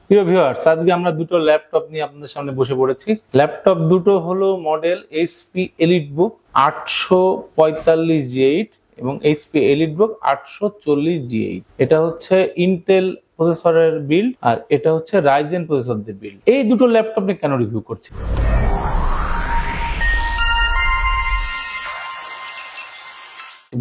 প্রিয় ভিউয়ার্স, আজকে আমরা দুটো ল্যাপটপ নিয়ে আপনাদের সামনে বসে পড়েছি। ল্যাপটপ দুটো হলো মডেল এইচপি এলিটবুক 845G8 এবং এইচপি এলিটবুক 840G8। এটা হচ্ছে ইন্টেল প্রসেসরের বিল্ড আর এটা হচ্ছে রাইজেন প্রসেসরদের বিল্ড। এই দুটো ল্যাপটপ নিয়ে কেন রিভিউ করছি?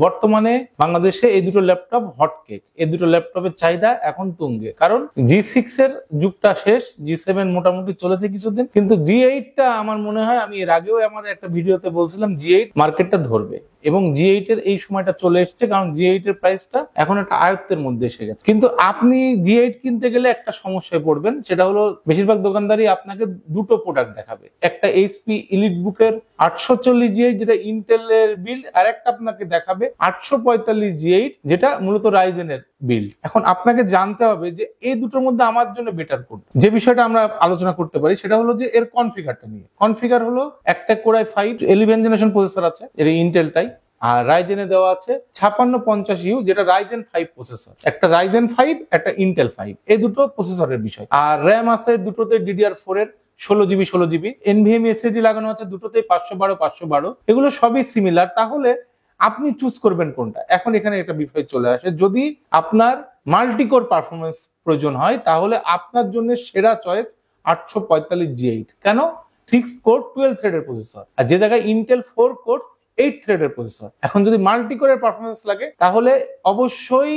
বর্তমানে বাংলাদেশে এই দুটো ল্যাপটপ হটকেক। এই দুটো ল্যাপটপের চাহিদা এখন তুঙ্গে, কারণ G6 এর যুগটা শেষ, G7 মোটামুটি চলেছে কিছুদিন, কিন্তু G8টা আমার মনে হয়, আমি এর আগেও আমার একটা ভিডিওতে বলছিলাম, G8 মার্কেটটা ধরবে এবং G8 এর এই সময়টা চলে এসেছে, কারণ G8 এর প্রাইসটা এখন একটা আয়ত্তের মধ্যে এসে গেছে। কিন্তু আপনি G8 কিনতে গেলে একটা সমস্যায় পড়বেন, সেটা হলো বেশিরভাগ দোকানদারই আপনাকে দুটো প্রোডাক্ট দেখাবে। একটা এইচপি এলিটবুকের 840G8 যেটা ইন্টেলের বিল্ড, আর একটা আপনাকে দেখাবে 845G8 যেটা মূলত রাইজেনের বিল্ড। এখন আপনাকে জানতে হবে যে এই দুটোর মধ্যে আমার জন্য বেটার কোনটা। যে বিষয়টা আমরা আলোচনা করতে পারি সেটা হলো যে এর কনফিগারটা নিয়ে। কনফিগার হলো একটা কোরাই 5 11 জেনারেশন প্রসেসর আছে, এর ইন্টেলটাই, আর রাইজেনে দেওয়া আছে 5650U যেটা রাইজেন 5 প্রসেসর। একটা রাইজেন 5, একটা ইন্টেল 5, এই দুটো প্রসেসরের বিষয়। আর র্যাম আছে দুটোতে DDR4 এর 16GB NVMe SSD লাগানো আছে দুটোতে 512। এগুলো সবই সিমিলার। তাহলে আপনি চুজ করবেন কোনটা? এখন এখানে একটা বিষয় চলে আসে, যদি আপনার মাল্টিকোর পারফরমেন্স প্রয়োজন হয় তাহলে আপনার জন্য সেরা চয়েস 845G8। কেন? 6 কোর 12 থ্রেডের প্রসেসর, আর যে জায়গায় ইন্টেল 4 কোর 8 থ্রেডের প্রসেসর। এখন যদি মাল্টিকোরের পারফরমেন্স লাগে তাহলে অবশ্যই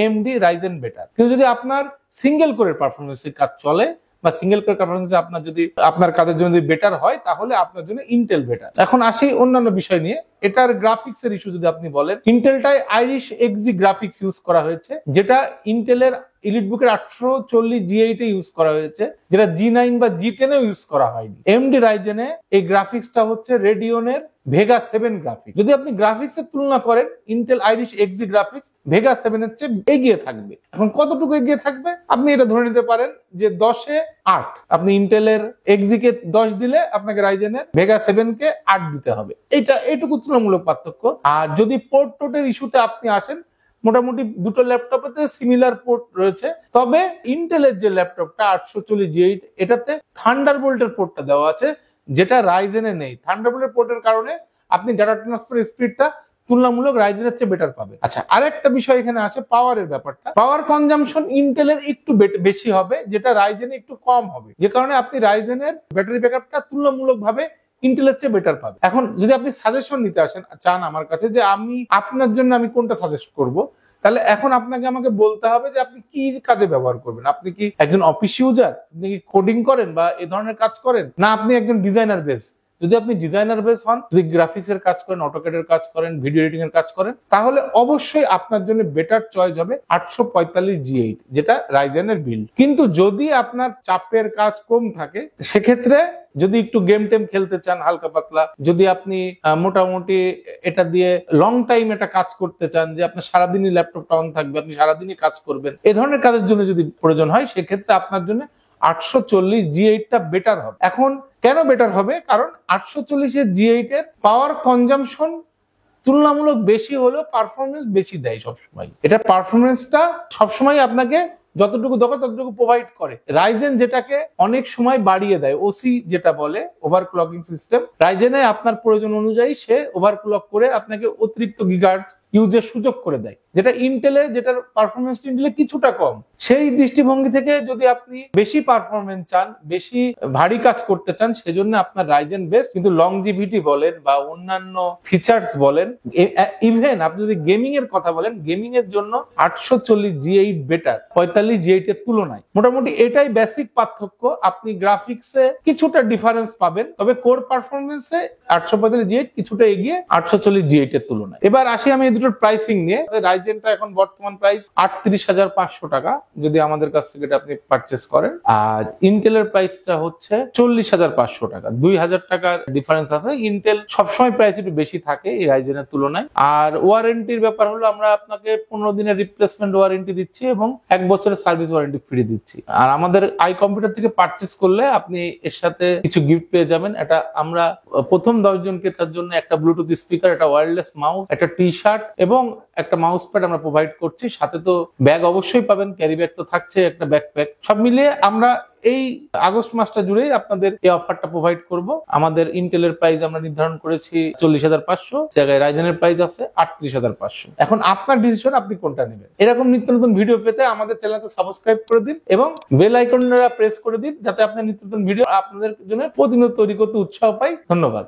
AMD রাইজেন বেটার। কিন্তু যদি আপনার সিঙ্গেল কোরের পারফরমেন্সের কাজ চলে বা সিঙ্গেল কোর পারফরমেন্স আপনার যদি আপনার কাজের জন্য যদি বেটার হয় তাহলে আপনার জন্য ইন্টেল বেটার। এখন আসি অন্যান্য বিষয় নিয়ে। এটার গ্রাফিক্স এর ইস্যু যদি আপনি বলেন, ইন্টেলটায় আইরিশ এক্সি গ্রাফিক্স ইউজ করা হয়েছে, যেটা ইন্টেলের এলিটবুকের 840G8 এ ইউজ করা হয়েছে, যেটা G9 বা G10 এও ইউজ করা হয়নি। AMD রাইজেনে এই গ্রাফিক্সটা হচ্ছে রেডিয়নের ভেগা 7 গ্রাফিক্স। যদি আপনি গ্রাফিক্স এর তুলনা করেন, ইন্টেল আইরিশ এক্সি গ্রাফিক্স ভেগা 7 এর চেয়ে এগিয়ে থাকবে। এখন কতটুকু এগিয়ে থাকবে? আপনি এটা ধরে নিতে পারেন যে 10-এ 8। আপনি ইন্টেলের এক্সি কে 10 দিলে আপনাকে রাইজেনের ভেগা 7 কে 8 দিতে হবে। এইটুকু তুলনামূলক পার্থক্য। আর যদি পোর্ট টোটের ইস্যুতে আপনি আসেন, মোটামুটি দুটো ল্যাপটপেতে সিমিলার পোর্ট রয়েছে, তবে ইন্টেলের যে ল্যাপটপটা 840G8 এটাতে থান্ডারবোল্টের পোর্টটা দেওয়া আছে, যেটা রাইজেনে নেই। থান্ডারবোল্টের পোর্টের কারণে আপনি ডাটা ট্রান্সফার স্পিডটা তুলনামূলক রাইজেনের চেয়ে বেটার পাবে। আচ্ছা, আরেকটা বিষয় এখানে আছে, পাওয়ারের ব্যাপারটা। পাওয়ার কনজাম্পশন ইন্টেলের একটু বেশি হবে, যেটা রাইজেনে একটু কম হবে, যে কারণে আপনি রাইজেনের ব্যাটারি ব্যাকআপটা তুলনামূলক ভাবে ইন্টেলের চেয়ে বেটার পাবে। এখন যদি আপনি সাজেশন নিতে চান আমার কাছে যে আমি আপনার জন্য আমি কোনটা সাজেস্ট করব, তাহলে এখন আমাকে বলতে হবে যে আপনি কি কাজে ব্যবহার করবেন। আপনি কি একজন অফিস ইউজার? আপনি কি কোডিং করেন বা এই ধরনের কাজ করেন? না আপনি একজন ডিজাইনার বেস? যদি আপনি ডিজাইনার বেস হন, যদি গ্রাফিক্স এর কাজ করেন, অটোক্যাড এর কাজ করেন, ভিডিও এডিটিং এর কাজ করেন, তাহলে অবশ্যই আপনার জন্য বেটার চয়েস হবে 845G8 যেটা রাইজেনের বিল্ড। কিন্তু যদি আপনার চাপের কাজ কম থাকে, সেক্ষেত্রে যদি একটু গেম টেম খেলতে চান হালকা পাতলা, যদি আপনি মোটামুটি এটা দিয়ে লং টাইম এটা কাজ করতে চান, যে আপনার সারাদিনই ল্যাপটপটা অন থাকবে, আপনি সারাদিনই কাজ করবেন, এই ধরনের কাজের জন্য যদি প্রয়োজন হয়, সেক্ষেত্রে আপনার জন্য 840G8টা বেটার হবে। এখন কেন বেটার হবে? কারণ 840G8 এর পাওয়ার কনজাম্পশন তুলনামূলক বেশি হলেও পারফরমেন্স বেশি দেয় সবসময়। এটা পারফরমেন্সটা সবসময় আপনাকে যতটুকু দরকার ততটুকু প্রোভাইড করে। রাইজেন যেটাকে অনেক সময় বাড়িয়ে দেয়, ওসি যেটা বলে ওভারক্লকিং সিস্টেম, রাইজেনে আপনার প্রয়োজন অনুযায়ী সে ওভারক্লক করে আপনাকে অতিরিক্ত গিগাহার্টজ ইউজের সুযোগ করে দেয়, যেটা ইন্টেলে, যেটার পারফরমেন্স ইন্টেলে কিছুটা কম। সেই দৃষ্টিভঙ্গি থেকে যদি আপনি বেশি পারফরমেন্স চান, বেশি ভারী কাজ করতে চান, সেজন্য আপনার রাইজেন বেস্ট। কিন্তু লংজিভিটি বলেন বা অন্যান্য ফিচার্স বলেন, ইভেন আপনি যদি গেমিং এর কথা বলেন, গেমিং এর জন্য 840G8 বেটার 45G8 এর তুলনায়। মোটামুটি এটাই বেসিক পার্থক্য। আপনি গ্রাফিক্সে কিছুটা ডিফারেন্স পাবেন, তবে কোর পারফরমেন্সে 845G8 কিছুটা এগিয়ে 840G8 এর তুলনায়। এবার আসি আমি দুটোর প্রাইসিং নিয়ে। রাইজেনটা এখন বর্তমান প্রাইস 38,500 টাকা যদি আমাদের কাছ থেকে আপনি পারচেস করেন, আর ইন্টেলের প্রাইসটা হচ্ছে 40,500 টাকা। 2,000 টাকার ডিফারেন্স আছে। ইন্টেল সবসময় প্রাইস একটু বেশি থাকে এই রাইজেনের তুলনায়। আর ওয়ারেন্টির ব্যাপার হলো, আমরা আপনাকে 15 দিনের রিপ্লেসমেন্ট ওয়ারেন্টি দিচ্ছি এবং 1 বছরের সার্ভিস ওয়ারেন্টি ফ্রি দিচ্ছি। আর আমাদের আই কম্পিউটার থেকে পারচেস করলে আপনি এর সাথে কিছু গিফট পেয়ে যাবেন। এটা আমরা প্রথম 10 জনকে তার জন্য একটা ব্লুটুথ স্পিকার, একটা ওয়্যারলেস মাউস, একটা টি শার্ট এবং একটা মাউস প্যাড আমরা প্রোভাইড করছি। সাথে তো ব্যাগ অবশ্যই পাবেন, ক্যারি ব্যাগ তো থাকছে, একটা ব্যাকপ্যাক। সব মিলিয়ে আমরা এই আগস্ট মাসটা জুড়েই আপনাদের এই অফারটা প্রোভাইড করব। আমাদের ইন্টেলের প্রাইস আমরা নির্ধারণ করেছি 40,500, জায়গায় রাইজেনের প্রাইস আছে 38,500। এখন আপনার ডিসিশন, আপনি কোনটা নেবেন। এরকম নিত্য নতুন ভিডিও পেতে আমাদের চ্যানেলকে সাবস্ক্রাইব করে দিন এবং বেল আইকনটা প্রেস করে দিন, যাতে আপনার নিত্য নতুন ভিডিও আপনাদের জন্য প্রতিনিয়ত তৈরি করতে উৎসাহ পাই। ধন্যবাদ।